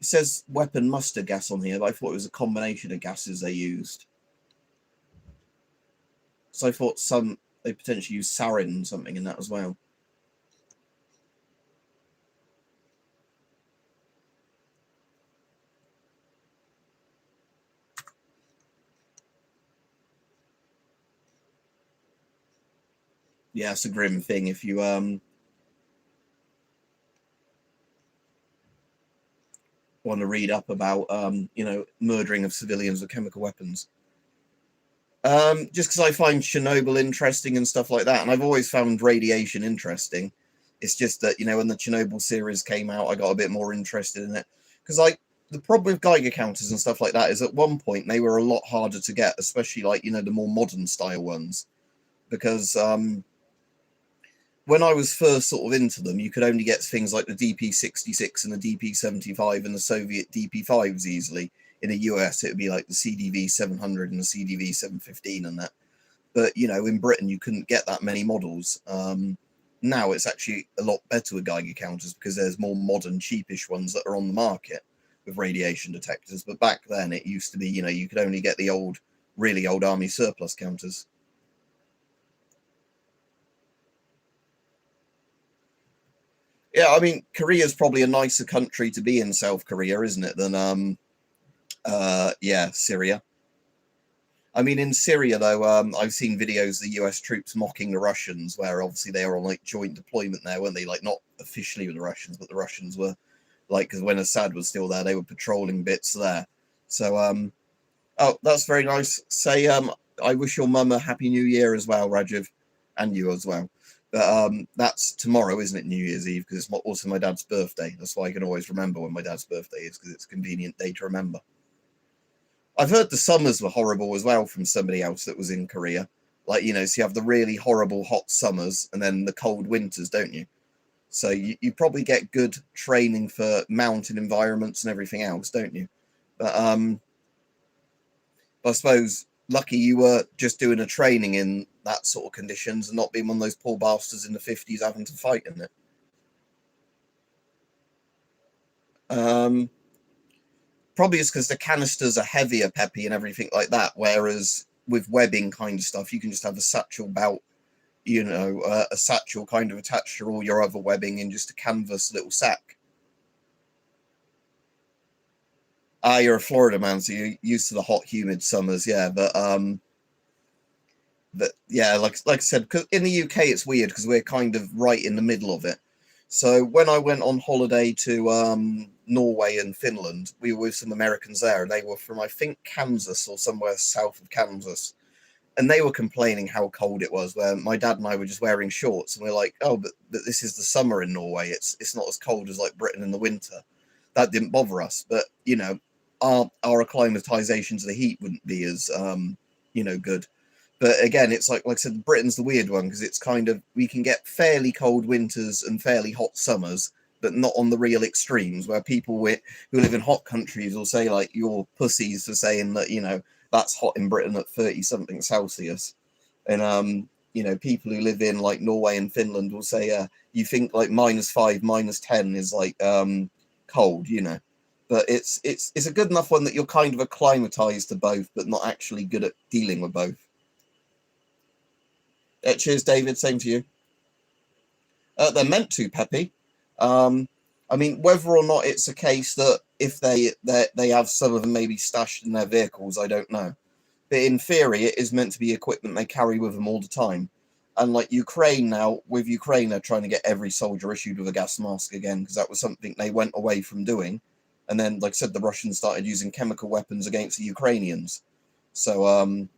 It says weapon mustard gas on here, but I thought it was a combination of gases they used. So I thought they potentially used sarin or something in that as well. Yeah, it's a grim thing if you want to read up about you know, murdering of civilians with chemical weapons. Just because I find Chernobyl interesting and stuff like that, and I've always found radiation interesting. It's just that, you know, when the Chernobyl series came out, I got a bit more interested in it. Because like the problem with Geiger counters and stuff like that is at one point they were a lot harder to get, especially like, you know, the more modern style ones. Because when I was first sort of into them, you could only get things like the DP66 and the DP75 and the Soviet DP5s easily. In the US, it would be like the CDV 700 and the CDV 715 and that. But, you know, in Britain, you couldn't get that many models. Now it's actually a lot better with Geiger counters because there's more modern, cheapish ones that are on the market with radiation detectors. But back then, it used to be, you know, you could only get the old, really old army surplus counters. Yeah, I mean, Korea's probably a nicer country to be in, South Korea, isn't it, than yeah, Syria. I mean, in Syria, though, I've seen videos of the US troops mocking the Russians, where obviously they were on like joint deployment there, weren't they? Like, not officially with the Russians, but the Russians were like, because when Assad was still there, they were patrolling bits there. So, oh, that's very nice. Say, I wish your mum a happy New Year as well, Rajiv, and you as well. But that's tomorrow, isn't it, New Year's Eve? Because it's also my dad's birthday. That's why I can always remember when my dad's birthday is, because it's a convenient day to remember. I've heard the summers were horrible as well from somebody else that was in Korea. Like, you know, so you have the really horrible hot summers and then the cold winters, don't you? So you probably get good training for mountain environments and everything else, don't you? But I suppose lucky you were just doing a training in that sort of conditions and not being one of those poor bastards in the 50s having to fight in it. Probably it's because the canisters are heavier, peppy, and everything like that. Whereas with webbing kind of stuff, you can just have a satchel belt, a satchel kind of attached to all your other webbing in just a canvas little sack. Ah, you're a Florida man, so you're used to the hot, humid summers, yeah. But yeah, like I said, cause in the UK it's weird because we're kind of right in the middle of it. So when I went on holiday to Norway and Finland, we were with some Americans there, and they were from, I think, Kansas or somewhere south of Kansas. And they were complaining how cold it was, where my dad and I were just wearing shorts, and we're like, oh, but this is the summer in Norway. It's not as cold as like Britain in the winter. That didn't bother us. But, our acclimatization to the heat wouldn't be as, good. But again, it's like I said, Britain's the weird one because it's kind of, we can get fairly cold winters and fairly hot summers, but not on the real extremes where people who live in hot countries will say like you're pussies for saying that, that's hot in Britain at 30 something Celsius. And, people who live in like Norway and Finland will say, you think like -5, -10 is like cold, But it's a good enough one that you're kind of acclimatized to both, but not actually good at dealing with both. Cheers, David. Same to you. They're meant to, Peppy. I mean, whether or not it's a case that if they have some of them maybe stashed in their vehicles, I don't know. But in theory, it is meant to be equipment they carry with them all the time. And like Ukraine now, with Ukraine, they're trying to get every soldier issued with a gas mask again, because that was something they went away from doing. And then, like I said, the Russians started using chemical weapons against the Ukrainians. So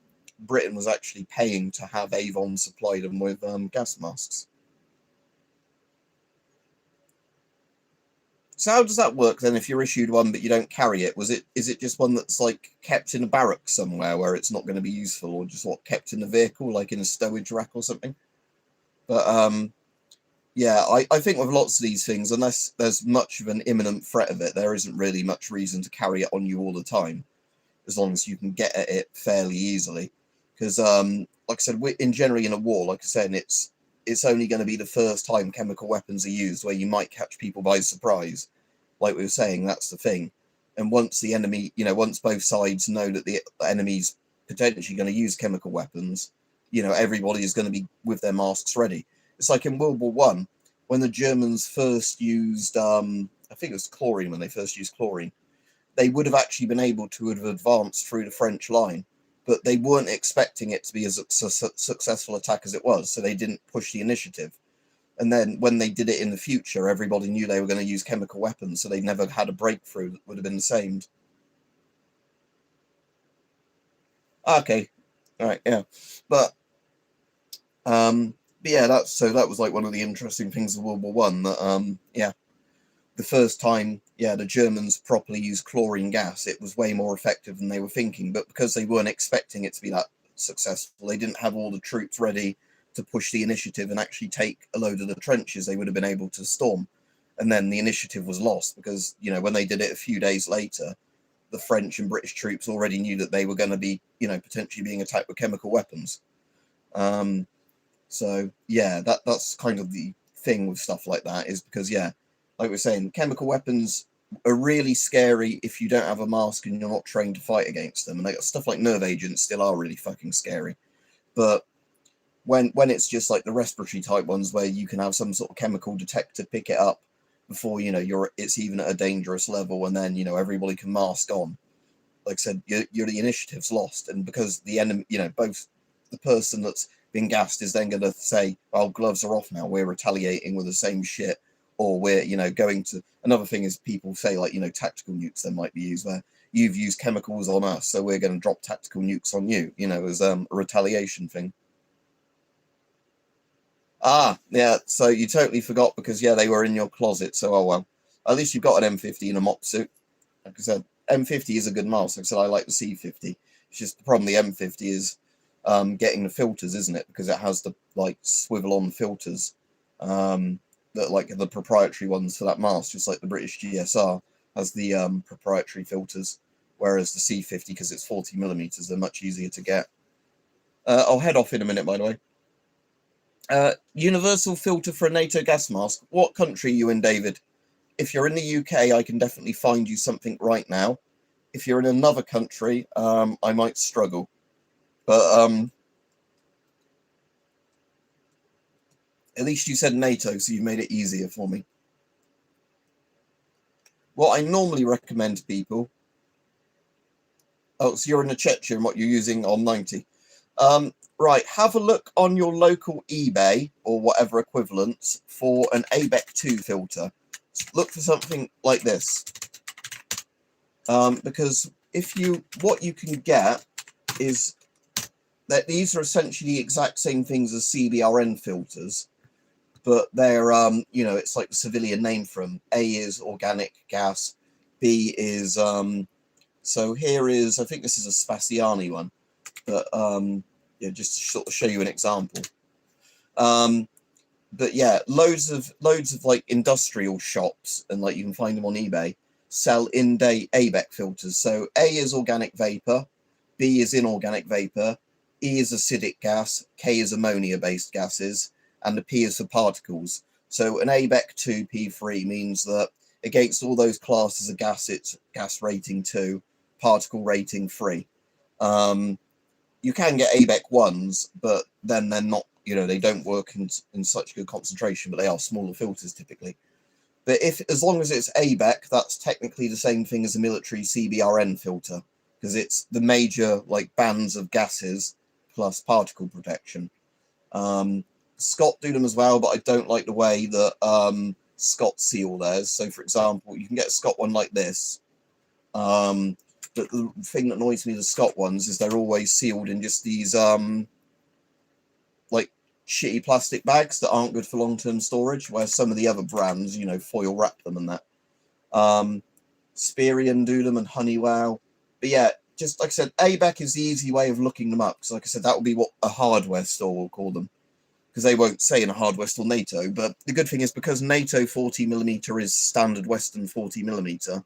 Britain was actually paying to have Avon supply them with gas masks. So how does that work then if you're issued one but you don't carry it? Is it just one that's like kept in a barrack somewhere where it's not going to be useful, or just kept in the vehicle, like in a stowage rack or something? But yeah, I think with lots of these things, unless there's much of an imminent threat of it, there isn't really much reason to carry it on you all the time, as long as you can get at it fairly easily. Because like I said, generally in a war, like I said, it's only going to be the first time chemical weapons are used where you might catch people by surprise. Like we were saying, that's the thing. And once the enemy, once both sides know that the enemy's potentially going to use chemical weapons, everybody is going to be with their masks ready. It's like in World War One, when the Germans first used, I think it was chlorine, when they first used chlorine, they would have actually been able to have advanced through the French line, but they weren't expecting it to be as a successful attack as it was, so they didn't push the initiative. And then when they did it in the future, everybody knew they were going to use chemical weapons, so they never had a breakthrough that would have been the same. Okay, all right, yeah, but yeah, that was like one of the interesting things of World War One. That yeah, the first time, the Germans properly used chlorine gas, it was way more effective than they were thinking. But because they weren't expecting it to be that successful, they didn't have all the troops ready to push the initiative and actually take a load of the trenches they would have been able to storm. And then the initiative was lost because, when they did it a few days later, the French and British troops already knew that they were going to be, potentially being attacked with chemical weapons. So yeah, that's kind of the thing with stuff like that, is because, like we're saying, chemical weapons are really scary if you don't have a mask and you're not trained to fight against them. And they got stuff like nerve agents still are really fucking scary. But when it's just like the respiratory type ones where you can have some sort of chemical detector pick it up before it's even at a dangerous level, and then everybody can mask on. Like I said, the initiative's lost, and because the enemy, both the person that's been gassed is then going to say, "Well, gloves are off now. We're retaliating with the same shit." Or we're, going to, another thing is people say like, tactical nukes that might be used where you've used chemicals on us, so we're going to drop tactical nukes on you, as a retaliation thing. Ah, yeah, so you totally forgot because, they were in your closet, so oh well. At least you've got an M50 and a mop suit. Like I said, M50 is a good mask. Like I said, I like the C50. It's just the problem, the M50 is getting the filters, isn't it? Because it has the, like, swivel-on filters. like the proprietary ones for that mask, just like the British GSR has the proprietary filters, whereas the C50, because it's 40mm, they're much easier to get. I'll head off in a minute, by the way. Universal filter for a NATO gas mask. What country are you in, David? If you're in the UK, I can definitely find you something right now. If you're in another country, I might struggle. But at least you said NATO, so you've made it easier for me. What I normally recommend to people... Oh, so you're in a Czechia and what you're using on 90. Right, have a look on your local eBay or whatever equivalent for an ABEC 2 filter. Look for something like this. Because what you can get is that these are essentially the exact same things as CBRN filters, but they're, it's like the civilian name for them. A is organic gas, B is, so here is, I think this is a Spaziani one, but, just to sort of show you an example. But yeah, loads of like industrial shops, and like you can find them on eBay, sell in-day ABEC filters. So A is organic vapor, B is inorganic vapor, E is acidic gas, K is ammonia-based gases, and the P is for particles. So an ABEC 2 P3 means that against all those classes of gas, it's gas rating 2, particle rating 3. You can get ABEC 1s, but then they're not, they don't work in such good concentration, but they are smaller filters typically. But as long as it's ABEC, that's technically the same thing as a military CBRN filter, because it's the major like bands of gases plus particle protection. Scott do them as well, but I don't like the way that Scott seal theirs. So for example, you can get a Scott one like this. But the thing that annoys me with the Scott ones is they're always sealed in just these like shitty plastic bags that aren't good for long-term storage, where some of the other brands, foil wrap them and that. Sperian do them and Honeywell. But yeah, just like I said, ABEC is the easy way of looking them up. So like I said, that will be what a hardware store will call them, because they won't say in a hardware store NATO. But the good thing is, because NATO 40mm is standard Western 40mm,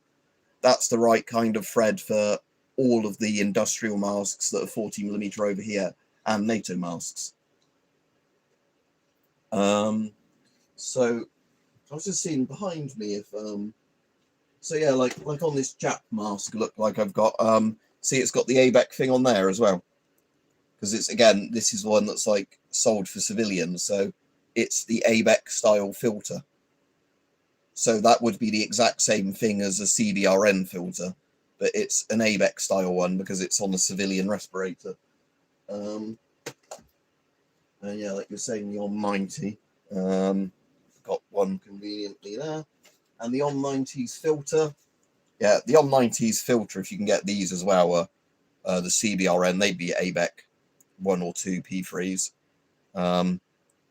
that's the right kind of thread for all of the industrial masks that are 40mm over here and NATO masks. So I was just seeing behind me if so yeah, like on this Jap mask, look like I've got see, it's got the ABEC thing on there as well, because it's, again, this is one that's like sold for civilians, so it's the ABEC style filter. So that would be the exact same thing as a CBRN filter, but it's an ABEC style one because it's on a civilian respirator. And yeah, like you're saying, the On90, got one conveniently there. And the On90's filter, yeah, the On90's filter, if you can get these as well, the CBRN, they'd be ABEC 1 or 2 P3s.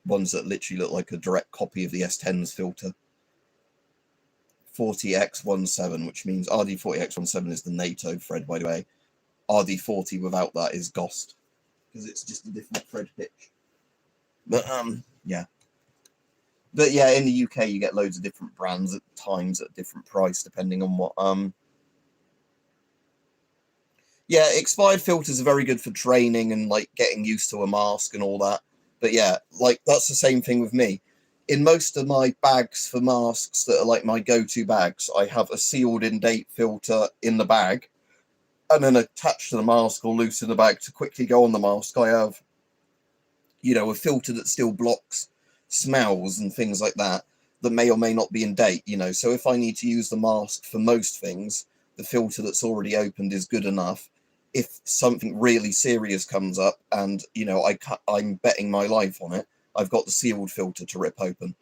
Ones that literally look like a direct copy of the S10's filter. 40X17, which means RD40X17 is the NATO thread, by the way. RD40 without that is GOST, because it's just a different thread pitch. But yeah. But yeah, in the UK you get loads of different brands at times at a different price, depending on what yeah, expired filters are very good for training and like getting used to a mask and all that. But yeah, like that's the same thing with me. In most of my bags for masks that are like my go-to bags, I have a sealed in-date filter in the bag, and then attached to the mask or loose in the bag to quickly go on the mask, I have, a filter that still blocks smells and things like that may or may not be in date, So if I need to use the mask for most things, the filter that's already opened is good enough. If something really serious comes up and, I'm betting my life on it, I've got the sealed filter to rip open.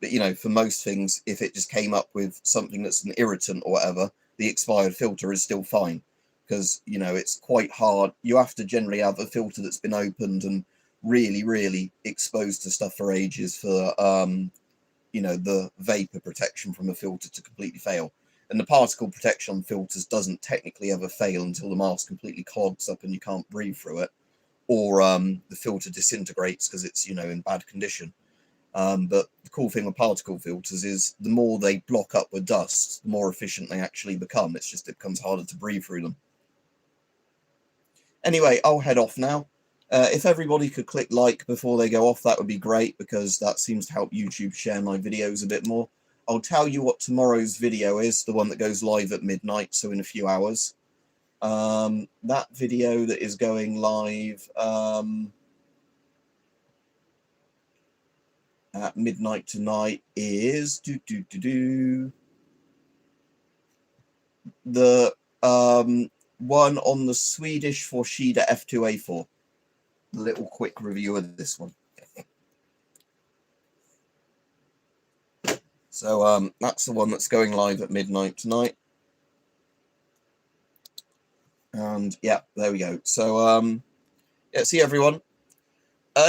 But, for most things, if it just came up with something that's an irritant or whatever, the expired filter is still fine. Because, it's quite hard. You have to generally have a filter that's been opened and really, really exposed to stuff for ages for, the vapor protection from a filter to completely fail. And the particle protection on filters doesn't technically ever fail until the mask completely clogs up and you can't breathe through it. Or the filter disintegrates because it's, in bad condition. But the cool thing with particle filters is the more they block up with dust, the more efficient they actually become. It's just it becomes harder to breathe through them. Anyway, I'll head off now. If everybody could click like before they go off, that would be great, because that seems to help YouTube share my videos a bit more. I'll tell you what tomorrow's video is, the one that goes live at midnight, so in a few hours. That video that is going live at midnight tonight is the one on the Swedish Forshida F2A4. A little quick review of this one. So that's the one that's going live at midnight tonight. And yeah, there we go. So yeah, see everyone.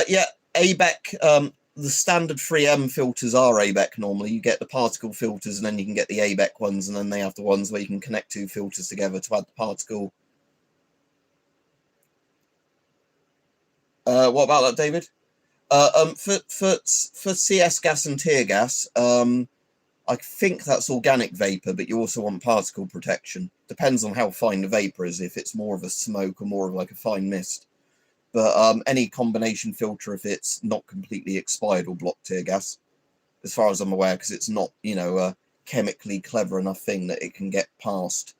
Yeah, ABEC, the standard 3M filters are ABEC normally. You get the particle filters, and then you can get the ABEC ones, and then they have the ones where you can connect two filters together to add the particle. What about that, David? For CS gas and tear gas, I think that's organic vapor, but you also want particle protection. Depends on how fine the vapor is, if it's more of a smoke or more of like a fine mist. But any combination filter, if it's not completely expired, will block tear gas, as far as I'm aware, because it's not, you know, a chemically clever enough thing that it can get past.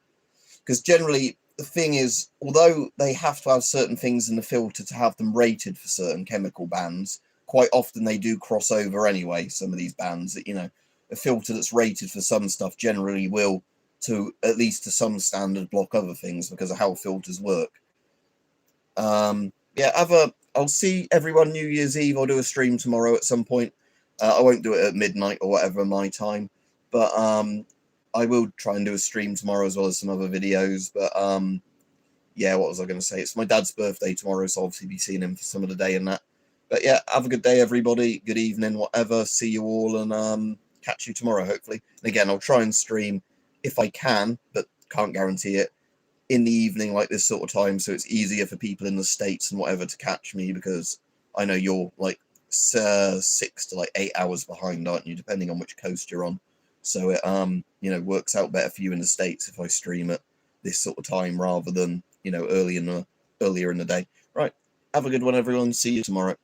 Because generally, the thing is, although they have to have certain things in the filter to have them rated for certain chemical bands, quite often they do cross over anyway, some of these bands. That, you know, a filter that's rated for some stuff generally will, to at least to some standard, block other things because of how filters work. Yeah, I'll see everyone New Year's Eve. I'll do a stream tomorrow at some point. I won't do it at midnight or whatever my time, but I will try and do a stream tomorrow as well as some other videos. But yeah, what was I going to say? It's my dad's birthday tomorrow, so I'll obviously be seeing him for some of the day and that. But yeah, have a good day, everybody. Good evening, whatever. See you all, and catch you tomorrow, hopefully. And again, I'll try and stream if I can, but can't guarantee it, in the evening like this sort of time, so it's easier for people in the States and whatever to catch me, because I know you're like 6 to like 8 hours behind, aren't you, depending on which coast you're on. So it you know, works out better for you in the States if I stream at this sort of time rather than, you know, earlier in the day. Right, have a good one, everyone. See you tomorrow.